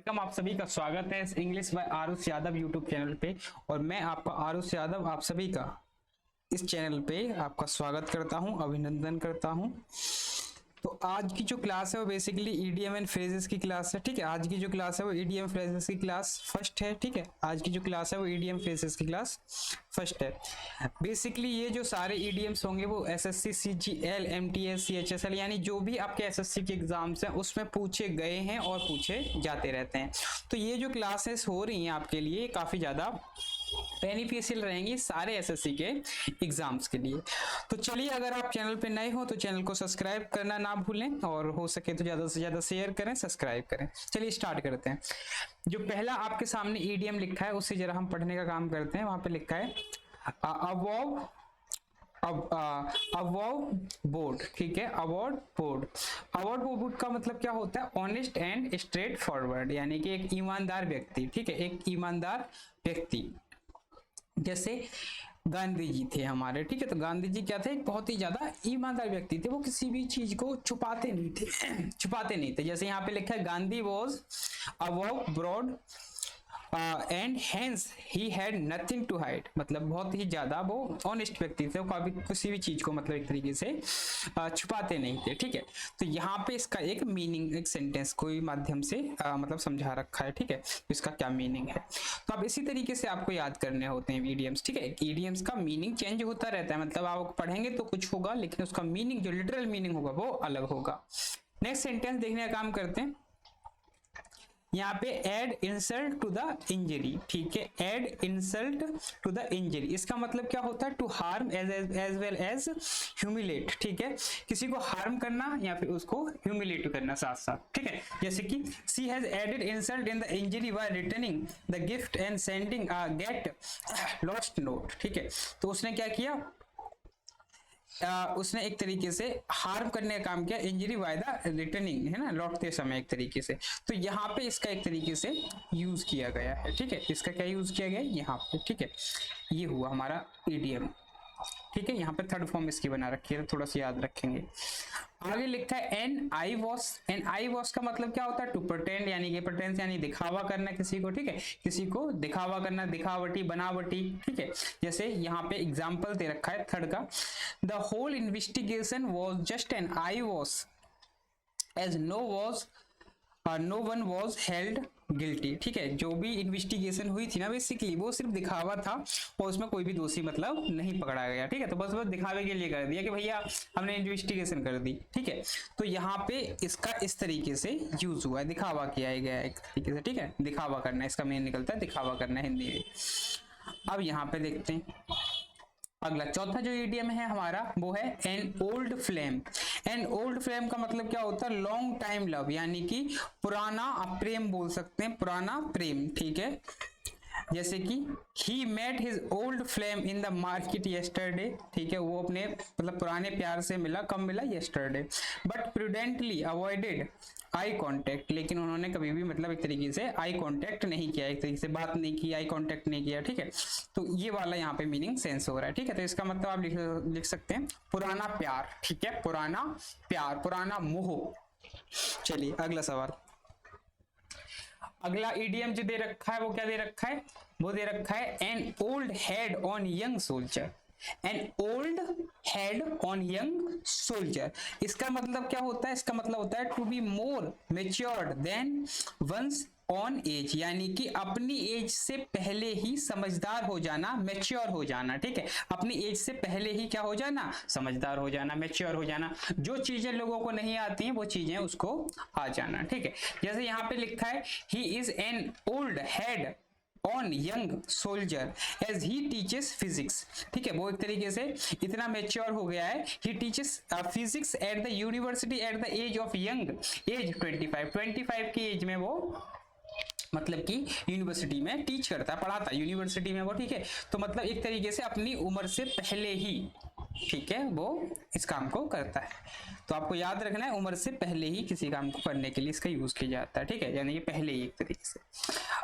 Welcome, आप सभी का स्वागत है इस English by Aarush Yadav YouTube channel पे। और मैं आपका आरुष यादव आप सभी का इस चैनल पे आपका स्वागत करता हूं, अभिनंदन करता हूं। तो आज की जो क्लास है वो बेसिकली ईडीएम एंड फ्रेजेस की क्लास है। ठीक है, आज की जो क्लास है वो ईडीएम फ्रेजेस की क्लास फर्स्ट है। ठीक है, आज की जो क्लास है वो ईडीएम फ्रेजेस की क्लास फर्स्ट है। बेसिकली ये जो सारे ईडीएम्स होंगे वो एसएससी, सीजीएल, एमटीएस, सीएचएसएल यानी जो भी आपके एसएससी के एग्जाम्स हैं उसमें पूछे गए हैं और पूछे जाते रहते हैं। तो ये जो क्लासेस हो रही हैं आपके लिए काफी ज्यादा बेनिफिशियल रहेंगी सारे एसएससी के एग्जाम्स के लिए। तो चलिए, अगर आप चैनल पे नए हो तो चैनल को सब्सक्राइब करना ना भूलें और हो सके तो ज्यादा से ज्यादा शेयर करें, सब्सक्राइब करें। चलिए स्टार्ट करते हैं। जो पहला आपके सामने ईडीएम लिखा है उससे जरा हम पढ़ने का काम करते हैं। वहां पे लिखा है अबव बोर्ड। ठीक है, अवार्ड बोर्ड। अवार्ड बोर्ड का मतलब क्या होता है? ऑनेस्ट एंड स्ट्रेट फॉरवर्ड, यानी कि एक ईमानदार व्यक्ति। ठीक है, एक ईमानदार व्यक्ति। जैसे गांधी जी थे हमारे। ठीक है, तो गांधी जी क्या थे? एक बहुत ही ज्यादा ईमानदार व्यक्ति थे। वो किसी भी चीज को छुपाते नहीं थे। जैसे यहाँ पे लिखा है Gandhi was above broad and hence he had nothing to hide. मतलब बहुत ही ज्यादा वो ऑनेस्ट व्यक्ति थे। वो कभी किसी भी चीज को मतलब एक तरीके से छुपाते नहीं थे। ठीक है, तो यहाँ पे इसका एक मीनिंग, एक सेंटेंस कोई माध्यम से मतलब समझा रखा है। ठीक है, इसका क्या मीनिंग है तो अब इसी तरीके से आपको याद करने होते हैं ईडीएम्स। ठीक है, ईडीएम्स का मीनिंग चेंज होता रहता है। मतलब आप पढ़ेंगे तो कुछ होगा लेकिन उसका मीनिंग, जो लिटरल मीनिंग होगा वो अलग होगा। नेक्स्ट सेंटेंस देखने का काम करते हैं। यहाँ पे add insult to the injury. ठीक है, add insult to the injury, इसका मतलब क्या होता है? To harm as well as humiliate. ठीक है, किसी को हार्म करना या फिर उसको ह्यूमिलेट करना साथ साथ। ठीक है, जैसे कि she has added insult in the injury while returning the gift and sending a get lost note. ठीक है, तो उसने क्या किया? उसने एक तरीके से हार्म करने का काम किया, इंजरी बाय द रिटर्निंग, है ना, लौटते समय एक तरीके से। तो यहाँ पे इसका एक तरीके से यूज किया गया है। ठीक है, इसका क्या यूज किया गया है यहाँ पे? ठीक है, ये हुआ हमारा ईडीएम। ठीक है, यहाँ पे थर्ड फॉर्म इसकी बना रखी है, थोड़ा सा याद रखेंगे। आगे लिखा है an eyewash. An eyewash का मतलब क्या होता है? टू प्रिटेंड, यानी कि प्रिटेंस यानी दिखावा करना किसी को। ठीक है, किसी को दिखावा करना, दिखावटी, बनावटी। ठीक है, जैसे यहाँ पे एग्जांपल दे रखा है थर्ड का, the whole investigation was just an eyewash as no one was held guilty. ठीक है, जो भी इन्वेस्टिगेशन हुई थी ना बेसिकली वो सिर्फ दिखावा था और उसमें कोई भी दोषी मतलब नहीं पकड़ा गया। ठीक है, तो बस दिखावे के लिए कर दिया कि भैया हमने इन्वेस्टिगेशन कर दी। ठीक है, तो यहाँ पे इसका इस तरीके से यूज हुआ है, दिखावा किया गया है एक तरीके से। ठीक है, दिखावा करना, इसका मीनिंग निकलता है दिखावा करना हिंदी में। अब यहाँ पे देखते हैं अगला चौथा जो ईडीएम है हमारा वो है an old flame. An old flame का मतलब क्या होता है? लॉन्ग टाइम लव, यानी कि पुराना प्रेम बोल सकते हैं, पुराना प्रेम। ठीक है, जैसे कि he met his old flame in the market yesterday. ठीक है, वो अपने मतलब पुराने प्यार से मिला, कब मिला? Yesterday. But prudently avoided eye contact, लेकिन उन्होंने कभी भी मतलब एक तरीके से आई कांटेक्ट नहीं किया, एक तरीके से बात नहीं की, आई कांटेक्ट नहीं किया। ठीक है, तो ये वाला यहाँ पे मीनिंग सेंस हो रहा है। ठीक है, तो इसका मतलब आप लिख सकते हैं पुराना प्यार। ठीक है, पुराना प्यार, पुराना मोह। चलिए अगला सवाल। अगला ईडीएम जो दे रखा है वो क्या दे रखा है? वो दे रखा है an old head on young soldier. An old head on young soldier, इसका मतलब क्या होता है? इसका मतलब होता है to be more matured than one's on age, यानी कि अपनी एज से पहले ही समझदार हो जाना, मेच्योर हो जाना। ठीक है, अपनी एज से पहले ही क्या हो जाना? समझदार हो जाना, मेच्योर हो जाना। जो चीजें लोगों को नहीं आती हैं वो चीजें उसको आ जाना। ठीक है, जैसे यहाँ पे लिखा है he is an old head on young soldier as he teaches physics. ठीक है, वो एक तरीके से इतना मेच्योर हो गया है, he teaches physics at the university at the age of young age 25 की एज में वो मतलब कि यूनिवर्सिटी में टीच करता, पढ़ाता यूनिवर्सिटी में वो। ठीक है, तो मतलब एक तरीके से अपनी उम्र से पहले ही ठीक है, वो इस काम को करता है। तो आपको याद रखना है उम्र से पहले ही किसी काम को करने के लिए इसका यूज किया जाता है, ठीक है, यानी कि पहले ही एक तरीके से।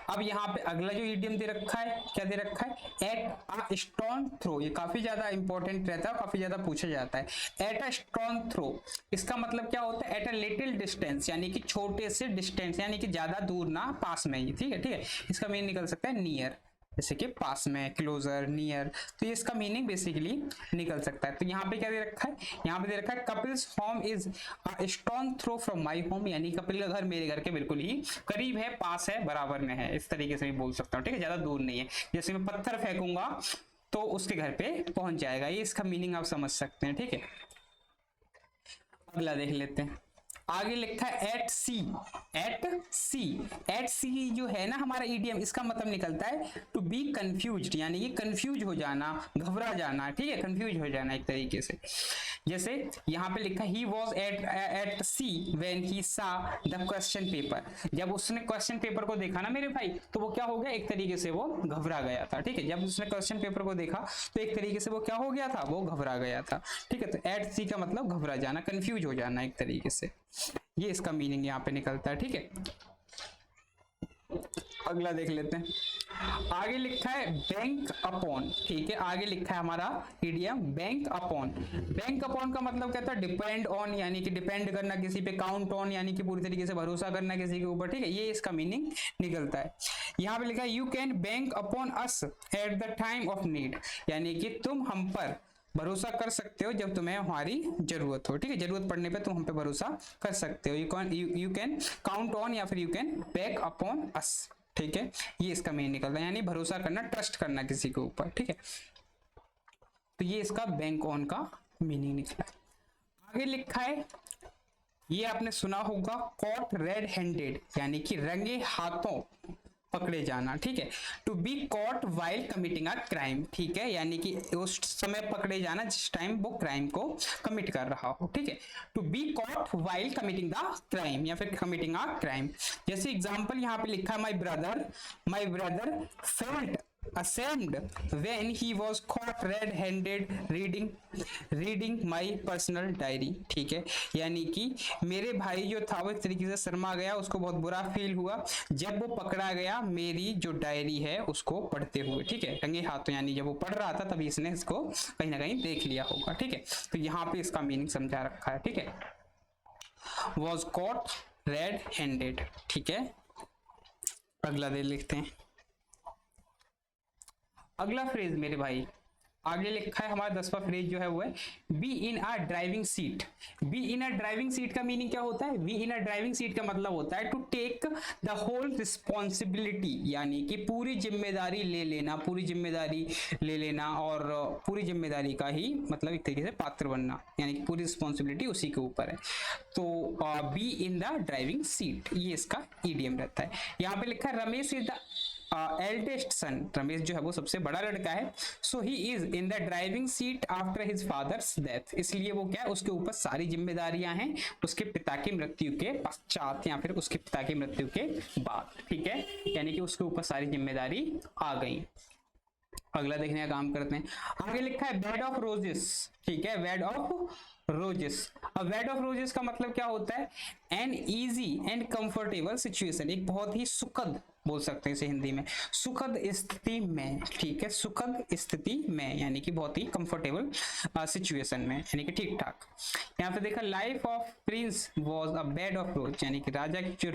अब यहाँ पे अगला जो ईडियम दे रखा है, क्या दे रखा है, एट अ स्टोन थ्रो। ये काफी ज्यादा इंपॉर्टेंट रहता है, काफी ज्यादा पूछा जाता है। एट अ स्टोन थ्रो, इसका मतलब क्या होता है, एट अ लिटिल डिस्टेंस, यानी कि छोटे से डिस्टेंस, यानी कि ज्यादा दूर ना, पास में ही, ठीक है, ठीक है। इसका मीन निकल सकता है नियर, जैसे कि पास में, क्लोजर, नियर, तो ये इसका मीनिंग बेसिकली निकल सकता है। तो यहाँ पे क्या दे रखा है, यहाँ पे दे रखा है Kapil's home is a stone throw from my home, यानी कपिल का घर मेरे घर के बिल्कुल ही करीब है, पास है, बराबर में है, इस तरीके से भी बोल सकता हूँ, ठीक है, ज्यादा दूर नहीं है। जैसे मैं पत्थर फेंकूंगा तो उसके घर पे पहुंच जाएगा, ये इसका मीनिंग आप समझ सकते हैं, ठीक है। अगला देख लेते हैं, आगे लिखा है eight sea. Eight sea, eight सी जो है ना हमारा ईडीएम, इसका मतलब निकलता है टू बी कंफ्यूज्ड, यानी कि कंफ्यूज हो जाना, घबरा जाना, ठीक है, कंफ्यूज हो जाना एक तरीके से। जैसे यहाँ पे लिखा he was at see when he सा द क्वेश्चन पेपर, जब उसने क्वेश्चन पेपर को देखा ना मेरे भाई, तो वो क्या हो गया, एक तरीके से वो घबरा गया था, ठीक है। जब उसने क्वेश्चन पेपर को देखा तो एक तरीके से वो क्या हो गया था, वो घबरा गया था, ठीक है। तो एट सी का मतलब घबरा जाना, कंफ्यूज हो जाना एक तरीके से, ये इसका मीनिंग यहाँ पे निकलता है, ठीक है। अगला देख लेते हैं, आगे लिखा है बैंक अपॉन, ठीक है, आगे लिखा है हमारा idiom bank upon. Bank upon का मतलब कहता है डिपेंड ऑन, यानी कि डिपेंड करना किसी पे, काउंट ऑन यानी कि पूरी तरीके से भरोसा करना किसी के ऊपर, ठीक है, ये इसका मीनिंग निकलता है। यहाँ पे लिखा है you can bank upon us at the time of need, यानी कि तुम हम पर भरोसा कर सकते हो जब तुम्हें हमारी जरूरत हो, ठीक है, जरूरत पड़ने पे तुम हम पे भरोसा कर सकते हो। यू कैन काउंट ऑन या फिर you can back upon us, ठीक है, ये इसका मीनिंग निकलता है, यानी भरोसा करना, ट्रस्ट करना किसी के ऊपर, ठीक है। तो ये इसका बैंक ऑन का मीनिंग निकला। आगे लिखा है, ये आपने सुना होगा कॉट रेड हैंडेड, यानी कि रंगे हाथों पकड़े जाना, ठीक है। To be caught while committing a crime, ठीक है, यानी कि उस समय पकड़े जाना जिस टाइम वो क्राइम को कमिट कर रहा हो, ठीक है। To be caught while committing the crime या फिर कमिटिंग अ क्राइम। जैसे एग्जांपल यहाँ पे लिखा है my brother felt ashamed when he was caught red-handed reading my personal diary, ठीक है, यानी कि मेरे भाई जो था वो इस तरीके से शर्मा गया, उसको बहुत बुरा फील हुआ जब वो पकड़ा गया मेरी जो डायरी है उसको पढ़ते हुए, ठीक है, रंगे हाथों, यानी जब वो पढ़ रहा था तभी इसने इसको कहीं ना कहीं देख लिया होगा, ठीक है। तो यहाँ पे इसका मीनिंग समझा रखा है, ठीक है, was caught red-handed, ठीक है। अगला दे लिखते हैं, अगला फ्रेज मेरे भाई, आगे लिखा है हमारा 10वां फ्रेज जो है वो है be in a driving seat. Be in a driving seat का मीनिंग क्या होता है, be in a driving seat का मतलब होता है to take the whole responsibility, यानी कि पूरी जिम्मेदारी ले लेना, पूरी जिम्मेदारी ले लेना, और पूरी जिम्मेदारी का ही मतलब एक तरीके से पात्र बनना, यानी कि पूरी रिस्पॉन्सिबिलिटी उसी के ऊपर है। तो be in the driving seat, ये इसका ईडियम रहता है। यहाँ पे लिखा है Ramesh is the eldest son, Ramesh जो है वो सबसे बड़ा लड़का है, so he is in the driving seat after his father's death, इसलिए वो क्या है, उसके ऊपर सारी जिम्मेदारियां हैं उसके पिता की मृत्यु के पश्चात या फिर उसके पिता की मृत्यु के बाद, ठीक है, यानी कि उसके ऊपर सारी जिम्मेदारी आ गई। अगला देखने का काम करते हैं, आगे लिखा है बेड ऑफ रोजेस, ठीक है, बेड ऑफ रोजेस। अब बेड ऑफ रोजेस का मतलब क्या होता है, an easy and comfortable situation, एक बहुत ही सुखद, बोल सकते हैं इसे हिंदी में, सुखद स्थिति में, ठीक है, सुखद स्थिति में, यानी कि बहुत ही कंफर्टेबल सिचुएशन में, यानी कि ठीक ठाक। यहाँ पे देखा life of Prince was a bed of रोज, यानी कि राजा की जो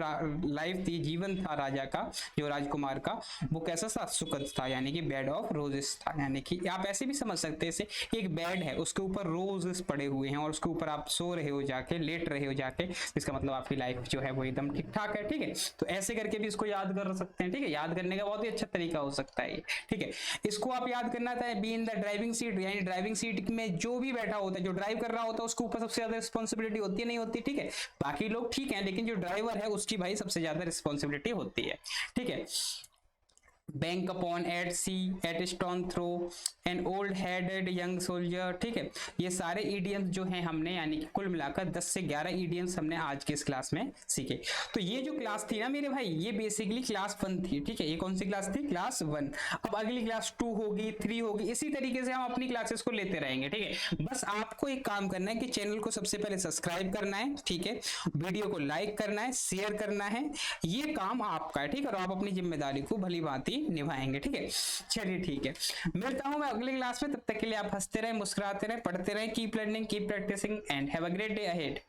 लाइफ थी, जीवन था राजा का, जो राजकुमार का, वो कैसा था, सुखद था, यानी कि बेड ऑफ रोजेस था, यानी कि आप ऐसे भी समझ सकते हैं इसे, एक बेड है उसके ऊपर रोजेस पड़े हुए हैं और उसके ऊपर आप सो रहे हो जाके, लेट रहे हो जाके, इसका मतलब आपकी लाइफ जो है वो एकदम ठीक ठाक है, ठीक है। तो ऐसे करके भी इसको याद कर सकते हैं, ठीक है, याद करने का बहुत ही अच्छा तरीका हो सकता है, ठीक है। इसको आप याद करना था, B in the driving seat, यानी ड्राइविंग सीट में जो भी बैठा होता है, जो ड्राइव कर रहा होता है, उसके ऊपर सबसे ज्यादा रिस्पॉन्सिबिलिटी होती है, नहीं होती, ठीक है, बाकी लोग ठीक है, लेकिन जो ड्राइवर है उसकी भाई सबसे ज्यादा रिस्पॉन्सिबिलिटी होती है, ठीक है। Bank upon, at sea, at stone throw, an old headed young soldier, ठीक है। ये सारे ईडियम्स जो हैं हमने, यानी कि कुल मिलाकर 10 से 11 ईडियम्स हमने आज के इस क्लास में सीखे। तो ये जो क्लास थी ना मेरे भाई, ये बेसिकली क्लास 1 थी, ठीक है। ये कौन सी क्लास थी? क्लास 1। अब अगली क्लास 2 होगी, 3 होगी, इसी तरीके से हम अपनी क्लासेस को लेते रहेंगे, ठीक है। बस आपको एक काम करना है कि चैनल को सबसे पहले सब्सक्राइब करना है, ठीक है, वीडियो को लाइक करना है, शेयर करना है, ये काम आपका है, ठीक है। और आप अपनी जिम्मेदारी को भली भांति निभाएंगे, ठीक है। चलिए ठीक है, मिलता हूं मैं अगली क्लास में। तब तक के लिए आप हंसते रहे, मुस्कुराते रहे, पढ़ते रहे, keep learning, keep practising and have a great day ahead.